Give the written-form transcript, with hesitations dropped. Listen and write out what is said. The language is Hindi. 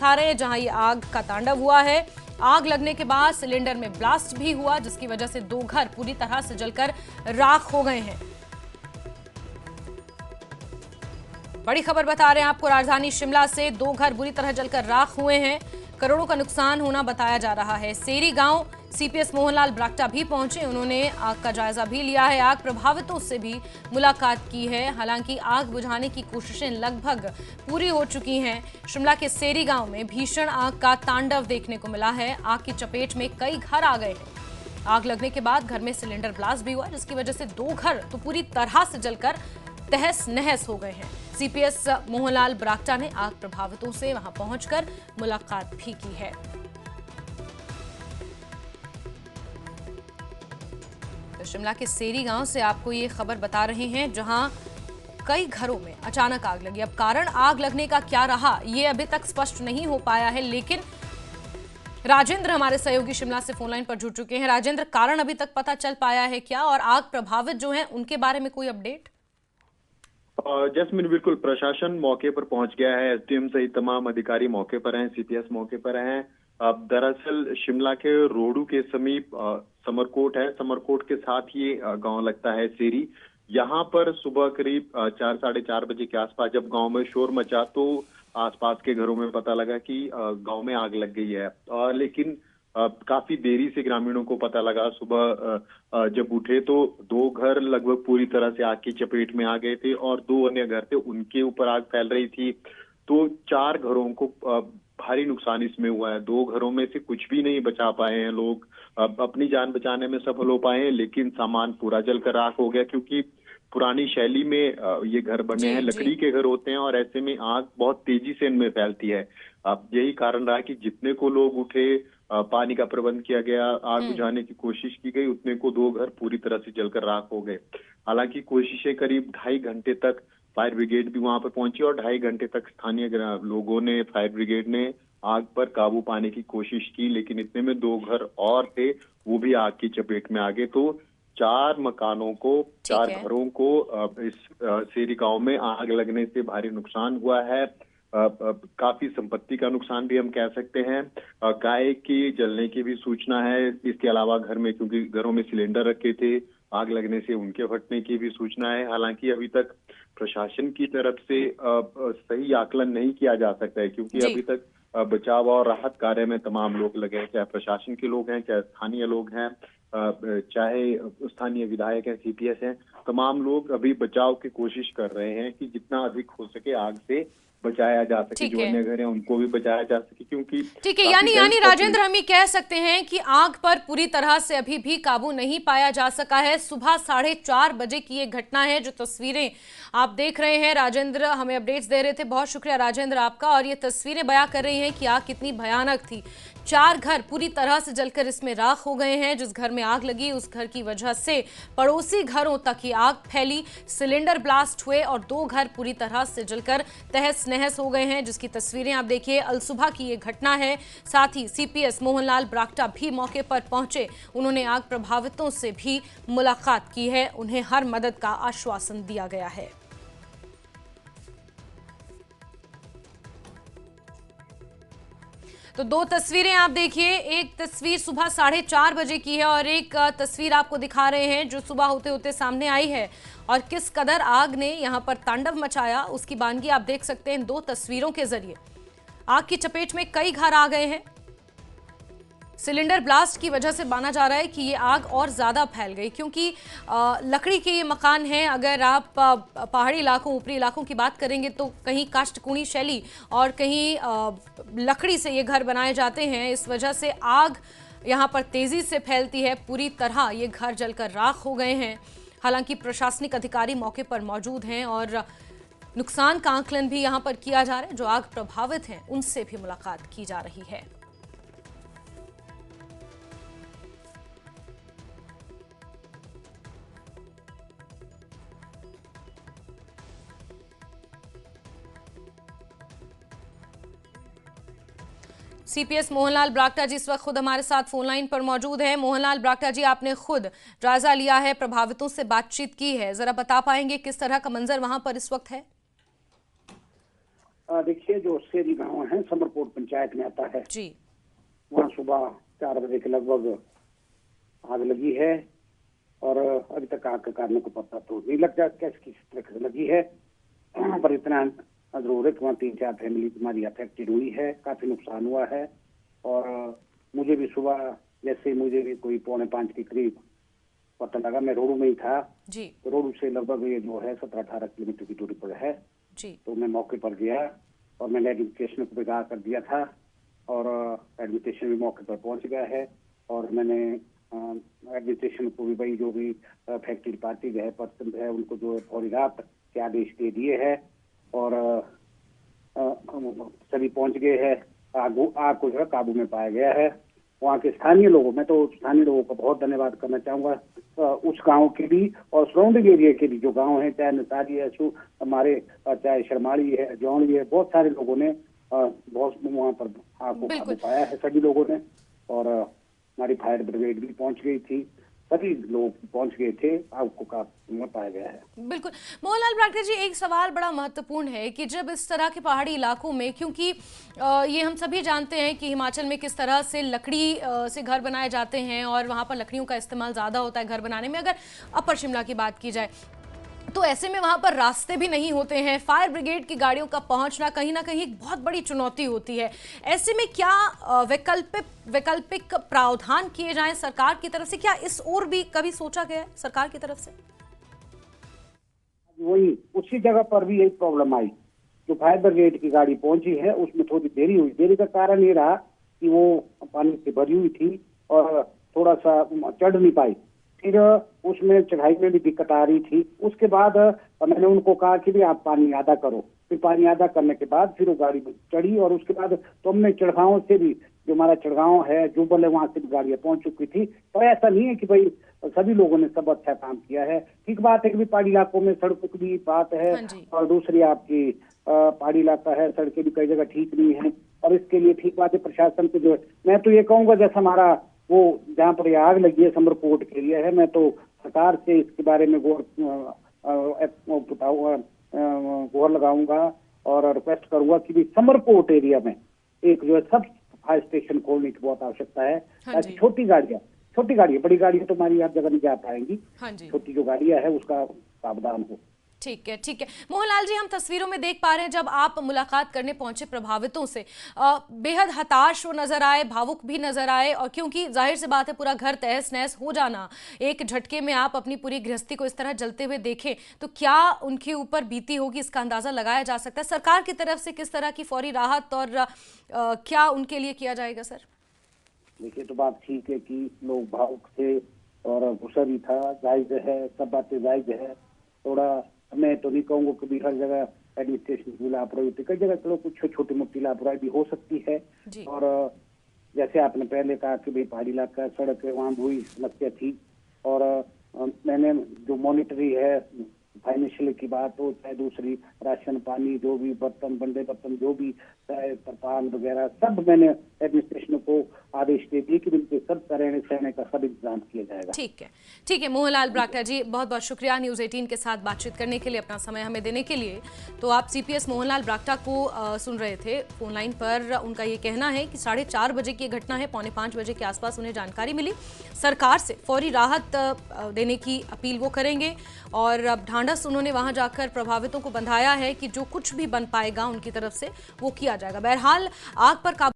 दिखा रहे हैं जहां ये आग का तांडव हुआ है। आग लगने के बाद सिलेंडर में ब्लास्ट भी हुआ, जिसकी वजह से 2 घर पूरी तरह से जलकर राख हो गए हैं। बड़ी खबर बता रहे हैं आपको राजधानी शिमला से, 2 घर बुरी तरह जलकर राख हुए हैं। करोड़ों का नुकसान होना बताया जा रहा है। सेरी गांव सीपीएस मोहनलाल ब्राक्टा भी पहुंचे, उन्होंने आग का जायजा भी लिया है। आग प्रभावितों से भी मुलाकात की है। हालांकि आग बुझाने की कोशिशें लगभग पूरी हो चुकी हैं। शिमला के सेरी गांव में भीषण आग का तांडव देखने को मिला है। आग की चपेट में कई घर आ गए हैं। आग लगने के बाद घर में सिलेंडर ब्लास्ट भी हुआ, जिसकी वजह से 2 घर तो पूरी तरह से जलकर तहस नहस हो गए हैं। सीपीएस मोहनलाल ब्राक्टा ने आग प्रभावितों से वहां पहुंचकर मुलाकात भी की है। तो शिमला के सेरी गांव से आपको ये खबर बता रहे हैं, जहां कई घरों में अचानक आग लगी। अब कारण आग लगने का क्या रहा, ये अभी तक स्पष्ट नहीं हो पाया है, लेकिन राजेंद्र हमारे सहयोगी शिमला से फोनलाइन पर जुड़ चुके हैं। राजेंद्र, कारण अभी तक पता चल पाया है क्या, और आग प्रभावित जो हैं उनके बारे में कोई अपडेट? जैस्मिन, बिल्कुल प्रशासन मौके पर पहुंच गया है। एसडीएम सहित तमाम अधिकारी मौके पर हैं, सीपीएस मौके पर हैं। दरअसल शिमला के रोडू के समीप समरकोट है। समरकोट के साथ ये गांव लगता है सेरी। यहाँ पर सुबह करीब 4 साढ़े 4 बजे के आसपास जब गांव में शोर मचा तो आसपास के घरों में पता लगा कि गांव में आग लग गई है। लेकिन काफी देरी से ग्रामीणों को पता लगा। सुबह जब उठे तो 2 घर लगभग पूरी तरह से आग की चपेट में आ गए थे और 2 अन्य घर थे, उनके ऊपर आग फैल रही थी। तो 4 घरों को भारी नुकसान इसमें हुआ है। 2 घरों में से कुछ भी नहीं बचा पाए हैं लोग। अपनी जान बचाने में सफल हो पाए हैं, लेकिन सामान पूरा जलकर राख हो गया, क्योंकि पुरानी शैली में ये घर बने हैं, लकड़ी के घर होते हैं और ऐसे में आग बहुत तेजी से इनमें फैलती है। अब यही कारण रहा कि जितने को लोग उठे, पानी का प्रबंध किया गया, आग बुझाने की कोशिश की गई, उतने को 2 घर पूरी तरह से जलकर राख हो गए। हालांकि कोशिशें करीब 2.5 घंटे तक, फायर ब्रिगेड भी वहां पर पहुंची और 2.5 घंटे तक स्थानीय लोगों ने, फायर ब्रिगेड ने आग पर काबू पाने की कोशिश की, लेकिन इतने में 2 घर और थे, वो भी आग की चपेट में आ गए। तो 4 मकानों को, 4 घरों को इस सेरी गांव में आग लगने से भारी नुकसान हुआ है। काफी संपत्ति का नुकसान भी हम कह सकते हैं। गाय की जलने की भी सूचना है। इसके अलावा घर में, क्योंकि घरों में सिलेंडर रखे थे, आग लगने से उनके फटने की भी सूचना है। हालांकि अभी तक प्रशासन की तरफ से सही आकलन नहीं किया जा सकता है, क्योंकि अभी तक बचाव और राहत कार्य में तमाम लोग लगे हैं, चाहे प्रशासन के लोग हैं, चाहे स्थानीय लोग हैं, चाहे स्थानीय विधायक हैं, सीपीएस हैं। तमाम लोग अभी बचाव की कोशिश कर रहे हैं कि जितना अधिक हो सके आग से बचाया जा सके। जो अन्य घर हैं उनको भी बचाया जा सके, क्योंकि ठीक है। यानी राजेंद्र, हम ये कह सकते हैं कि आग पर पूरी तरह से अभी भी काबू नहीं पाया जा सका है। सुबह 4:30 बजे की ये घटना है। जो तस्वीरें आप देख रहे हैं, राजेंद्र हमें अपडेट्स दे रहे थे। बहुत शुक्रिया राजेंद्र आपका। और ये तस्वीरें बयां कर रही हैं कि आग कितनी भयानक थी। 4 घर पूरी तरह से जलकर इसमें राख हो गए हैं। जिस घर में आग लगी उस घर की वजह से पड़ोसी घरों तक ही आग फैली, सिलेंडर ब्लास्ट हुए और 2 घर पूरी तरह से जलकर तहस नहस हो गए हैं, जिसकी तस्वीरें आप देखिए। अलसुबह की ये घटना है। साथ ही सीपीएस मोहनलाल ब्राक्टा भी मौके पर पहुंचे। उन्होंने आग प्रभावितों से भी मुलाकात की है। उन्हें हर मदद का आश्वासन दिया गया है। तो 2 तस्वीरें आप देखिए। एक तस्वीर सुबह 4:30 बजे की है और एक तस्वीर आपको दिखा रहे हैं जो सुबह होते होते सामने आई है। और किस कदर आग ने यहां पर तांडव मचाया, उसकी बानगी आप देख सकते हैं इन 2 तस्वीरों के जरिए। आग की चपेट में कई घर आ गए हैं। सिलेंडर ब्लास्ट की वजह से माना जा रहा है कि ये आग और ज़्यादा फैल गई, क्योंकि लकड़ी के ये मकान हैं। अगर आप पहाड़ी इलाकों, ऊपरी इलाकों की बात करेंगे तो कहीं काष्ठकुणी शैली और कहीं लकड़ी से ये घर बनाए जाते हैं। इस वजह से आग यहाँ पर तेज़ी से फैलती है। पूरी तरह ये घर जलकर राख हो गए हैं। हालांकि प्रशासनिक अधिकारी मौके पर मौजूद हैं और नुकसान का आकलन भी यहाँ पर किया जा रहा है। जो आग प्रभावित हैं उनसे भी मुलाकात की जा रही है। सीपीएस मोहनलाल ब्राक्टा जी इस वक्त खुद हमारे साथ फोनलाइन पर मौजूद है। मोहनलाल ब्राक्टा जी, आपने खुद जायजा लिया है, प्रभावितों से बातचीत की है, जरा बता पाएंगे किस तरह का मंजर वहां पर इस वक्त है? देखिए, जो सेरी गांव है समरकोट पंचायत में आता है, जी। वहाँ सुबह 4 बजे के लगभग आग लगी है और अभी तक आग के कारण को पता तो नहीं लग जाता कैसे किस तरह से लगी है। पर इतना जरूर है कि वहाँ 3-4 फैमिली हमारी अफेक्टेड हुई है, काफी नुकसान हुआ है। और मुझे भी सुबह जैसे मुझे भी कोई 4:45 के करीब पता लगा, मैं रोडू में ही था जी। तो रोडू से लगभग ये जो है 17-18 किलोमीटर की दूरी पर है। जी। तो मैं मौके पर गया और मैंने एडमिनिस्ट्रेशन को बिगा कर दिया था और एडमिनिस्ट्रेशन भी मौके पर पहुंच गया है। और मैंने एडमिनिस्ट्रेशन को भी भाई जो भी फैक्ट्री पार्टी है पर्सन है उनको जो फौरी राहत के आदेश दे दिए हैं और सभी पहुंच गए हैं। आग को जो है काबू में पाया गया है। वहाँ के स्थानीय लोगों, मैं तो स्थानीय लोगों का बहुत धन्यवाद करना चाहूंगा, उस गांव के भी और सराउंडिंग एरिया के भी जो गांव है, चाहे नसारी है, हमारे चाहे शर्माड़ी है, जौनवी है, बहुत सारे लोगों ने बहुत वहाँ पर आग को काबू पाया है सभी लोगों ने। और हमारी फायर ब्रिगेड भी पहुंच गई थी, सभी लोग पहुंच गए थे, आग को काबू में पाया गया है। बिल्कुल। मोहनलाल ब्राक्टा जी, एक सवाल बड़ा महत्वपूर्ण है कि जब इस तरह के पहाड़ी इलाकों में, क्योंकि ये हम सभी जानते हैं कि हिमाचल में किस तरह से लकड़ी से घर बनाए जाते हैं और वहाँ पर लकड़ियों का इस्तेमाल ज़्यादा होता है घर बनाने में, अगर अपर शिमला की बात की जाए तो ऐसे में वहां पर रास्ते भी नहीं होते हैं, फायर ब्रिगेड की गाड़ियों का पहुंचना कहीं ना कहीं एक बहुत बड़ी चुनौती होती है। ऐसे में क्या वैकल्पिक प्रावधान किए जाएं सरकार की तरफ से? क्या इस ओर भी कभी सोचा गया है सरकार की तरफ से? वही उसी जगह पर भी यही प्रॉब्लम आई, जो फायर ब्रिगेड की गाड़ी पहुंची है उसमें थोड़ी देरी हुई। देरी का कारण ये रहा कि वो पानी से भरी हुई थी और थोड़ा सा चढ़ नहीं पाई, फिर उसमें चढ़ाई में भी दिक्कत आ रही थी। उसके बाद मैंने उनको कहा कि भी आप पानी आधा करो, फिर पानी आधा करने के बाद फिर वो गाड़ी चढ़ी और उसके बाद तो हमने चढ़गांव से भी, जो हमारा चढ़गांव है जुब्बल है, वहां से भी गाड़ियां पहुंच चुकी थी। तो ऐसा नहीं है कि भाई सभी लोगों ने सब अच्छा काम किया है। ठीक बात है कि पहाड़ी इलाकों में सड़कों की भी बात है और दूसरी आपकी पहाड़ी इलाका है, सड़कें भी कई जगह ठीक नहीं है और इसके लिए ठीक बात है प्रशासन को जो है, मैं तो ये कहूंगा जैसा हमारा वो जहाँ पर आग लगी है समरकोट के एरिया है, मैं तो सरकार से इसके बारे में गौर लगाऊंगा और रिक्वेस्ट करूंगा कि भी समरकोट एरिया में एक जो है सब फायर स्टेशन खोलने की बहुत आवश्यकता है, ताकि छोटी गाड़ियां, बड़ी गाड़ियां तो हमारी हर जगह नहीं जा पाएंगी, छोटी जो गाड़ियां है उसका प्रावधान हो। ठीक है, ठीक है। मोहनलाल जी, हम तस्वीरों में देख पा रहे हैं जब आप मुलाकात करने पहुंचे प्रभावितों से, बेहद हताश वो नजर आए, भावुक भी नजर आए, और क्योंकि जाहिर सी बात है पूरा घर तहस नहस हो जाना, एक झटके में आप अपनी पूरी गृहस्थी को इस तरह जलते हुए देखें तो क्या उनके ऊपर बीती होगी इसका अंदाजा लगाया जा सकता है। सरकार की तरफ से किस तरह की फौरी राहत और क्या उनके लिए किया जाएगा? सर देखिए, तो बात ठीक है कि लोग भावुक थे और गुस्सा भी था, जायज है, सब बातें जायज है। थोड़ा मैं तो नहीं कहूँगा कि भी हर जगह एडमिनिस्ट्रेशन की लापरवाही होती, कई जगह चलो कुछ छोटी मोटी लापरवाही भी हो सकती है। और जैसे आपने पहले कहा कि भाई पहाड़ी इलाका सड़क है, वहाँ वही समस्या थी और मैंने जो मॉनिटरी है फाइनेंशियल की बात हो, चाहे दूसरी राशन पानी जो भी बर्तन बंदे बर्तन जो भी, चाहे तरपाल वगैरह, सब मैंने एडमिनिस्ट्रेशन को आदेश दे दिए कि इनके सब रहने सहने का सब इंतजाम किया जाएगा। ठीक है, ठीक है। मोहनलाल ब्राक्टा जी, बहुत बहुत शुक्रिया न्यूज़ 18 के साथ बातचीत करने के लिए, अपना समय हमें देने के लिए। तो आप CPS मोहनलाल ब्राक्टा को सुन रहे थे फोन लाइन पर। उनका ये कहना है कि 4:30 बजे की घटना है, 4:45 बजे के आसपास उन्हें जानकारी मिली, सरकार से फौरी राहत देने की अपील वो करेंगे और अब ढांढस उन्होंने वहां जाकर प्रभावितों को बंधाया है कि जो कुछ भी बन पाएगा उनकी तरफ से वो किया जाएगा। बहरहाल आग पर काबू